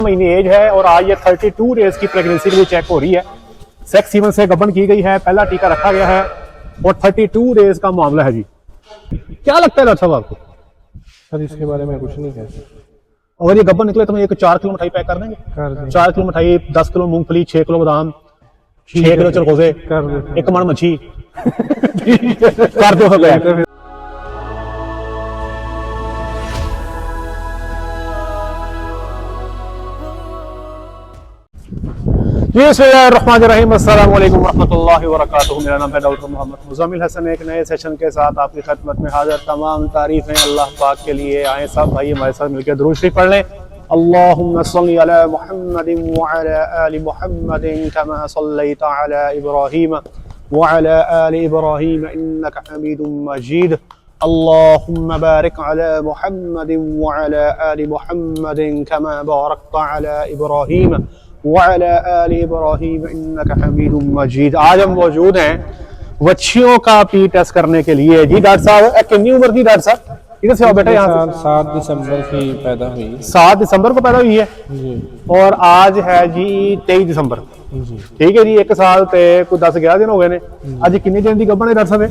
महीने एज है और आज ये 32 डेज की प्रेगनेंसी के लिए चेक हो रही है। सेक्स सीमन से गबन की गई है, पहला टीका रखा गया है और 32 डेज का मामला है जी। क्या लगता है डॉक्टर साहब आपको? सर इसके बारे में कुछ नहीं कह सकते। अगर ये गबन निकले तो हम 4 किलो मिठाई पैक कर देंगे। 4 किलो मिठाई, 10 किलो मूंगफली, 6 किलो बादाम, 6 किलो चरखोजे, एक मन मच्छी कर दो पैक। बिस्मिल्लाहिर्रहमानिर्रहीम, अस्सलामु अलैकुम रहमतुल्लाहि व बरकातुहू। मेरा नाम है डॉक्टर मोहम्मद मुज़म्मिल हसन। एक नए सेशन के साथ आपकी खिदमत में हाजिर। तमाम तारीफें अल्लाह पाक के लिए। आए सब भाई हमारे साथ मिलकर दुरूद शरीफ पढ़ लें। अल्लाहुम्मा सल्लि अला मुहम्मदिन व अला आलि मुहम्मदिन कमा सल्लैता अला इब्राहीम व अला आलि इब्राहीम इन्नका हमीदुम मजीद। अल्लाहुम्मा बारिक अला मुहम्मदिन व अला आलि मुहम्मदिन कमा बारकता अला इब्राहीम वअला आलि इब्राहीम इन्नका हमीदुम मजीद। आज हम मौजूद हैं बच्चियों का पी टेस्ट करने के लिए। जी डॉक्टर साहब, कितनी उम्र की डॉक्टर साहब? इधर से आओ बेटा। यहाँ 7 दिसंबर की पैदा हुई। 7 दिसंबर को पैदा हुई है जी। और आज है जी 23 दिसंबर। जी ठीक है जी। 1 साल ते कोई 10-11 दिन हो गए ने। आज कितने दिन की गबन है डॉक्टर साहब?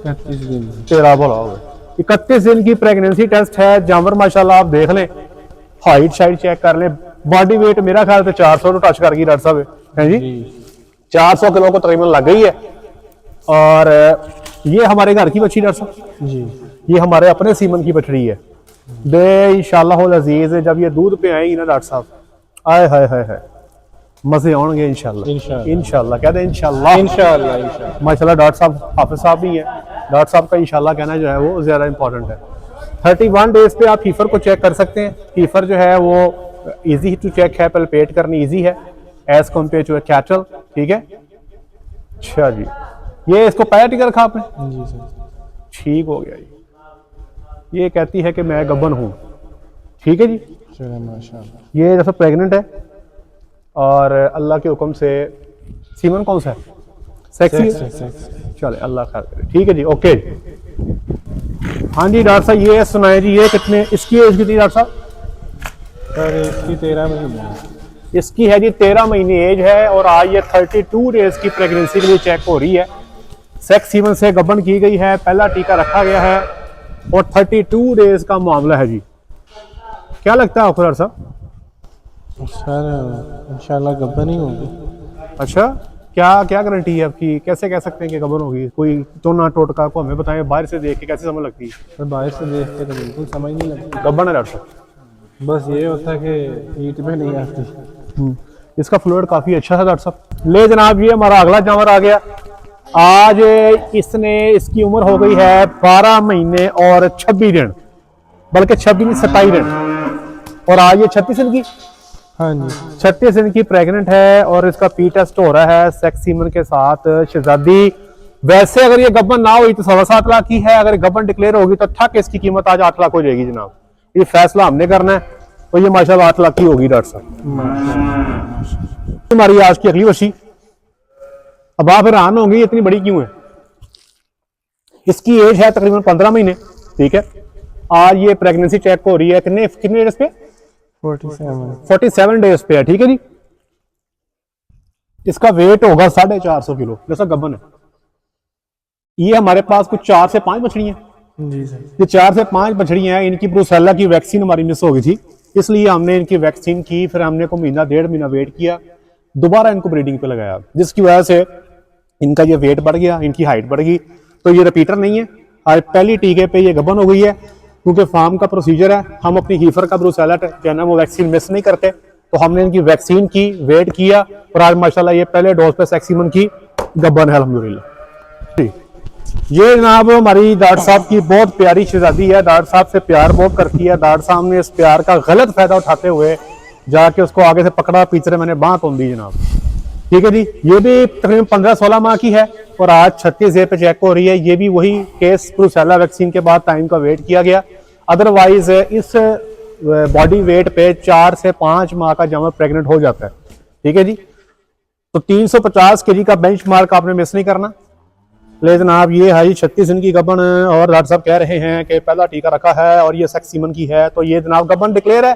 31 दिन। तेरा भला हो गया। 31 दिन की प्रेगनेंसी टेस्ट है। जानवर माशाल्लाह आप देख लें, हाइट शाइट चेक कर लें, बॉडी वेट मेरा ख्याल से 400 को टच कर गई डॉक्टर साहब है जी। 400 किलो को तकरीबन लग गई है। और ये हमारे घर की बच्ची डॉक्टर साहब जी, ये हमारे अपने सीमन की बछड़ी है। दे इंशाल्लाह अजीज जब ये दूध पे आएगी ना डॉक्टर साहब, आए हाय हाय हाय मजे आएंगे इंशाल्लाह। इंशाल्लाह कहते हैं इंशाल्लाह माशाल्लाह। डॉक्टर साहब हाफिज साहब भी हैं। डॉक्टर साहब का इंशाल्लाह कहना जो है वो ज्यादा इंपॉर्टेंट है। 31 डेज पे आप फीफर को चेक कर सकते हैं। फीफर जो है वो इजी टू चेक है, पल्पेट करनी इजी है एज कम्पेयर टू कैटल। ठीक है। अच्छा जी, ये इसको पाया टिका रखा आपने? जी सर। ठीक हो गया जी। ये कहती है कि मैं गबन हूँ। ठीक है जी। चलो माशाल्लाह। ये जैसा प्रेग्नेंट है और अल्लाह के हुक्म से सीमन कौन सा है? सेक्सी। चले अल्लाह खैर करे। ठीक है जी, ओके। हाँ जी डॉक्टर साहब, ये सुनाए जी, ये कितने, इसकी एज कितनी डॉक्टर साहब? सर इसकी 13 महीने। इसकी है जी 13 महीने एज है और आज ये 32 डेज की प्रेगनेंसी के लिए चेक हो रही है। सेक्स सीमन से गबन की गई है, पहला टीका रखा गया है और 32 डेज का मामला है जी। क्या लगता है आपको डॉक्टर साहब? सर इंशाल्लाह गबन ही होगी। अच्छा, क्या क्या गारंटी है आपकी? कैसे कह सकते हैं कि गबन होगी? कोई टोना टोटका को हमें बताएं, बाहर से देख के कैसे समझ लगती है? सर बाहर से देख के तो बिल्कुल समझ नहीं लगती। गबन है डॉक्टर साहब। बस ये होता है कि ईट में नहीं आती। इसका फ्लूइड काफी अच्छा है डॉक्टर साहब। ले जनाब, ये हमारा अगला जानवर आ गया। आज इसकी उम्र हो गई है 12 महीने और 26 दिन, बल्कि 27 दिन। और आज ये 36 दिन की, हाँ जी 36 दिन की प्रेग्नेंट है और इसका पी टेस्ट हो रहा है सेक्स सीमन के साथ शहजादी। वैसे अगर ये गबन ना हुई तो 7.25 लाख की है। अगर गबन डिक्लेयर होगी तो ठक इसकी कीमत आज 8 लाख हो जाएगी जनाब। ये फैसला हमने करना है। तो ये माशाल्लाह 8 लाख की होगी डॉक्टर साहब। हमारी आज की अगली बच्ची, अब आप हैरान होंगे इतनी बड़ी क्यों है। इसकी एज है तकरीबन 15 महीने। ठीक है। आज ये प्रेगनेंसी चेक हो रही है कितने डेज पे? 47 डेज पे है। ठीक है जी। इसका वेट होगा 450 किलो जैसा गबन है। ये हमारे पास कुछ 4 से 5 मछलियां जी सर। ये 4 से 5 बछड़ियां हैं। इनकी ब्रूसेला की वैक्सीन हमारी मिस हो गई थी, इसलिए हमने इनकी वैक्सीन की। फिर हमने को महीना 1.5 महीना वेट किया, दोबारा इनको ब्रीडिंग पे लगाया, जिसकी वजह से इनका ये वेट बढ़ गया, इनकी हाइट बढ़ गई। तो ये रिपीटर नहीं है। आज पहली टीके पे ये गबन हो गई है, क्योंकि फार्म का प्रोसीजर है। हम अपनी हीफर का ब्रूसेला जो है ना वो वैक्सीन मिस नहीं करते। तो हमने इनकी वैक्सीन की, वेट किया और आज माशाल्लाह ये पहले डोज पे सेक्स सीमन की गबन है अल्हम्दुलिल्लाह। ये जनाब हमारी डॉक्टर साहब की बहुत प्यारी शहजादी है। डॉक्टर साहब से प्यार बहुत करती है। डॉक्टर साहब ने इस प्यार का गलत फायदा उठाते हुए जाके उसको आगे से पकड़ा, पीछे मैंने बांह तोड़ दी जनाब। ठीक है जी। ये भी तकरीबन 15-16 माह की है और आज 36 डेज पे चेक हो रही है। ये भी वही केस ब्रूसेला वैक्सीन के बाद टाइम का वेट किया गया। अदरवाइज इस बॉडी वेट पे 4 से 5 माह का जानवर प्रेग्नेंट हो जाता है। ठीक है जी। तो 350 kg का बेंचमार्क आपने मिस नहीं करना। ले जनाब, ये है 36 दिन की गबन और डॉक्टर साहब कह रहे हैं कि पहला टीका रखा है और ये सेक्स सीमन की है। तो ये जनाब गबन डिक्लेयर है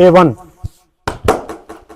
A1.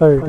30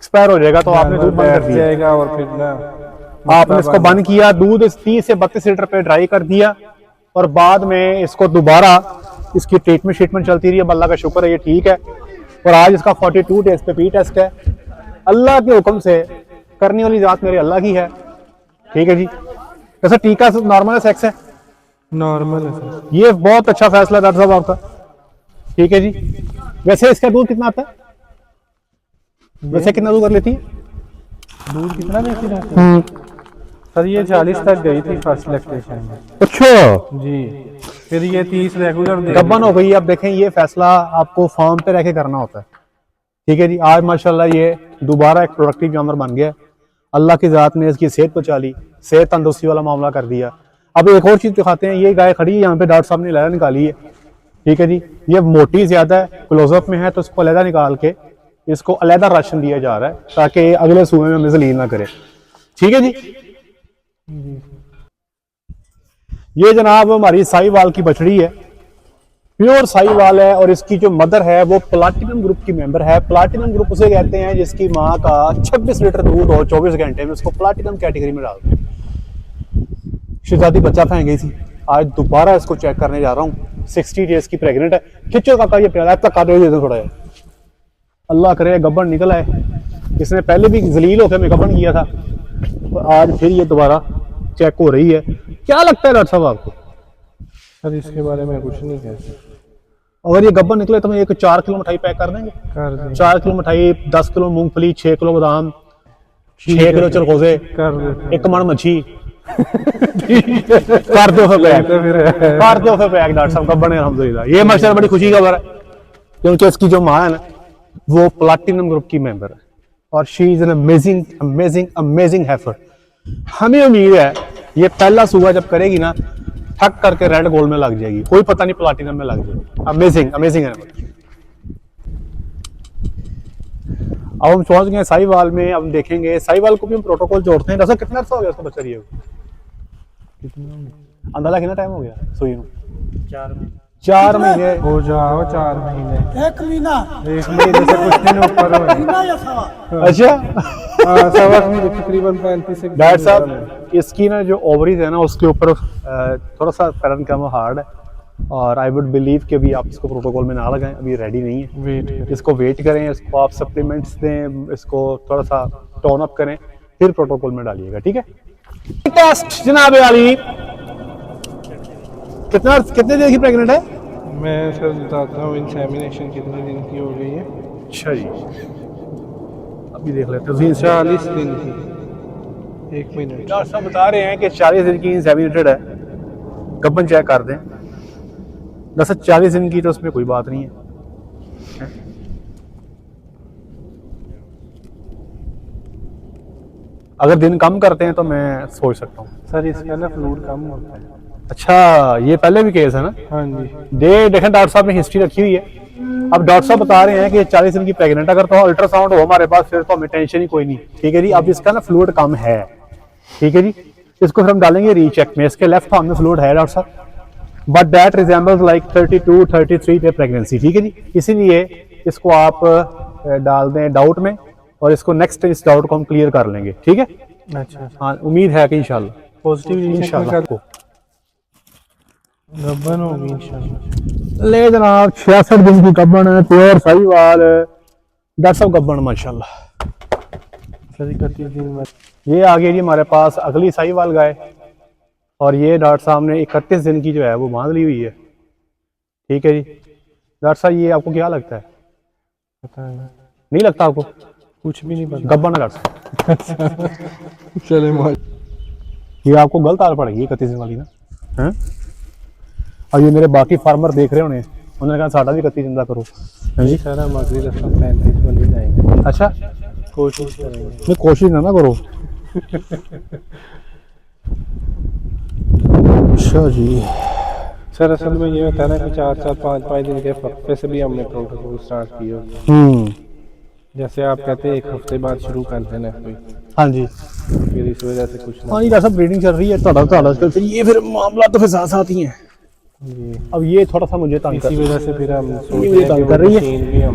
एक्सपायर हो जाएगा तो आपने दूध बंद कर बैठ दिया, जाएगा और फिर ना आपने इसको बंद किया, दूध 30 से 32 लीटर पे ड्राई कर दिया और बाद में इसको दोबारा इसकी ट्रीटमेंट चलती रही। अब अल्लाह का शुक्र है ये ठीक है। और आज इसका 42 डेज पे पी टेस्ट है। अल्लाह के हुक्म से करने वाली जात मेरे अल्लाह की है, ठीक है जी। वैसे टीका नॉर्मल है, सेक्स है, नॉर्मल है सर। ये बहुत अच्छा फैसला है डॉक्टर साहब आपका, ठीक है जी। वैसे इसका दूध कितना आता है, वैसे कितना दूध कर लेती है? दूध कितना देती है सर? ये 40 तक गई थी फर्स्ट लैक्टेशन में। अच्छा जी, फिर ये 30 रेगुलर दे गब्बन हो गई। अब देखें ये फैसला आपको फार्म पे रह के करना होता है, ठीक है जी। आज माशाल्लाह ये दोबारा एक प्रोडक्टिव जानवर बन गया। अल्लाह की ज़ात ने इसकी सेहत बचा ली, सेहत तंदुरुस्ती वाला मामला कर दिया। अब एक और चीज़ दिखाते हैं, ये गाय खड़ी है यहाँ पे, डॉक्टर साहब ने लहरा निकाली है, ठीक है जी। ये मोटी ज़्यादा है, क्लोजअप में है, तो इसको अलहदा निकाल के इसको अलहदा राशन दिया जा रहा है ताकि अगले सूबे में हमें जलील ना करे, ठीक है जी। ये जनाब हमारी साहिवाल की बछड़ी है, प्योर साहिवाल है और इसकी जो मदर है वो प्लाटिनम ग्रुप की मेंबर है। प्लाटिनम ग्रुप उसे कहते हैं जिसकी माँ का 26 लीटर दूध हो 24 घंटे में, उसको प्लाटिनम कैटेगरी में डालते हैं। शहजादी बच्चा फेंक गई थी, आज दोबारा इसको चेक करने जा रहा हूँ। 60 डेज की प्रेग्नेंट है। खिंचो काका ये प्याला तक काट दे थोड़ा, अल्लाह करे गब्बन निकला है। इसने पहले भी जलील होकर हमें गब्बन किया था और आज फिर ये दोबारा चेक हो रही है। क्या लगता है डॉक्टर साहब आपको? सर इसके बारे में कुछ नहीं कह सकते। अगर ये गब्बन निकले तो हम एक 4 किलो मिठाई पैक कर देंगे। कर दें, 4 किलो मिठाई, 10 किलो मूंगफली, 6 किलो बादाम, 6 किलो चरखोजे, कर देते 1 मन मच्छी कर दो फिर पैक, कर दो फिर पैक डॉक्टर साहब गब्बन है अल्हम्दुलिल्लाह। ये माशाल्लाह बड़ी खुशी की खबर है क्योंकि इसकी जो माँ है ना वो प्लाटिनम ग्रुप की मेंबर है और she is an amazing amazing amazing heifer. हमें उम्मीद है ये पहला सूबा जब करेगी ना ठक करके रेड गोल्ड में लग जाएगी, कोई पता नहीं प्लाटिनम में लग जाएगी। अमेजिंग अमेजिंग है। अब हम पहुंच गए साहिवाल में। अब देखेंगे साहिवाल को भी हम प्रोटोकॉल जोड़ते हैं। दरअसल कितना अर्सा हो गया उसको बच्चा दिए, अंदाजा कितना टाइम हो गया सुई को? 4 महीने हो जाओ, 4 महीने, 1 महीना 1 महीने से कुछ दिन ऊपर हुए। महीना या सवा। अच्छा हाँ, सवा महीने तकरीबन 35 से डॉक्टर साहब इसकी ना जो ओवरीज है ना उसके ऊपर थोड़ा सा पैरन का हार्ड है और आई वुड बिलीव कि अभी आप इसको प्रोटोकॉल में ना लगाएं, अभी रेडी नहीं है। वेट इसको वेट करें, इसको आप सप्लीमेंट्स दें, इसको थोड़ा सा टोन अप करें, फिर प्रोटोकॉल में डालिएगा, ठीक है। टेस्ट जनाब वाली कितने दिन की प्रेग्नेंट है? मैं सर बताता हूँ इंसेमिनेशन कितने दिन की हो गई है। अच्छा जी, अभी देख लेते हैं। 40 दिन की, 1 मिनट। डॉक्टर साहब बता रहे हैं कि 40 दिन की इंसेमिनेटेड है, गब्बन चेक कर दें। दरअसल 40 दिन की तो उसमें कोई बात नहीं है। अगर दिन कम करते हैं तो मैं सोच सकता हूँ। सर इसका ना फ्लूइड कम होता है। अच्छा, ये पहले भी केस है ना? हाँ जी। देखें डॉक्टर साहब ने हिस्ट्री रखी हुई है। अब डॉक्टर साहब बता रहे हैं कि 40 दिन की प्रेग्नेंट, अगर तो अल्ट्रासाउंड हो हमारे पास फिर तो हमें टेंशन ही कोई नहीं, ठीक है जी। अब इसका ना फ्लूइड कम है, ठीक है जी। इसको फिर हम डालेंगे रीचेक में। इसके लेफ्ट हार्म में फ्लूइड है डॉक्टर साहब, but that resembles like 32-33 day pregnancy, ठीक है जी। इसीलिए इसको आप डाल दें डाउट में और इसको नेक्स्ट इस डाउट को हम क्लियर कर लेंगे, ठीक है। अच्छा, हाँ, उम्मीद है कि इंशाल्लाह पॉजिटिव इंशाल्लाह को गब्बन होगी इंशाल्लाह। ले जनाब 66 दिन की गब्बन है, प्योर साहिवाल है डॉक्टर साहब गब्बन माशाल्लाह। सर 31 दिन में ये आ गई जी हमारे पास अगली साहिवाल गाय और ये डॉक्टर साहब ने 31 दिन की जो है वो बांध ली हुई है, ठीक है जी। डॉक्टर साहब ये आपको क्या लगता है? पता नहीं लगता आपको? कुछ भी नहीं पता। गब्बन है डॉक्टर साहब। चले ये आपको गलत आदत पड़ेगी 31 दिन वाली ना, हैं? और ये मेरे बाकी फार्मर देख रहे होने, उन्होंने कहा साढ़ा भी 31 दिन का करो, हैं जी। सर हम अगली दफा 35 वाली जाएंगे, अच्छा, कोशिश करेंगे। नहीं कोशिश ना करो। अच्छा जी। सर असल में ये होता है ना कि 4-4, 5-5 दिन के वक्फे से भी हमने प्रोटोकॉल स्टार्ट किए होते हैं। जैसे आप कहते हैं 1 हफ्ते बाद शुरू कर देना कोई, हाँ जी, फिर इस वजह से कुछ ना। हाँ जी। जैसा ब्रीडिंग चल रही है फिर ये फिर मामला तो फिर साथ साथ ही है। जी, अब ये थोड़ा सा मुझे तंग इसी वजह से फिर हम मुझे तंग कर रही है। मशीन भी हम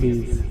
20.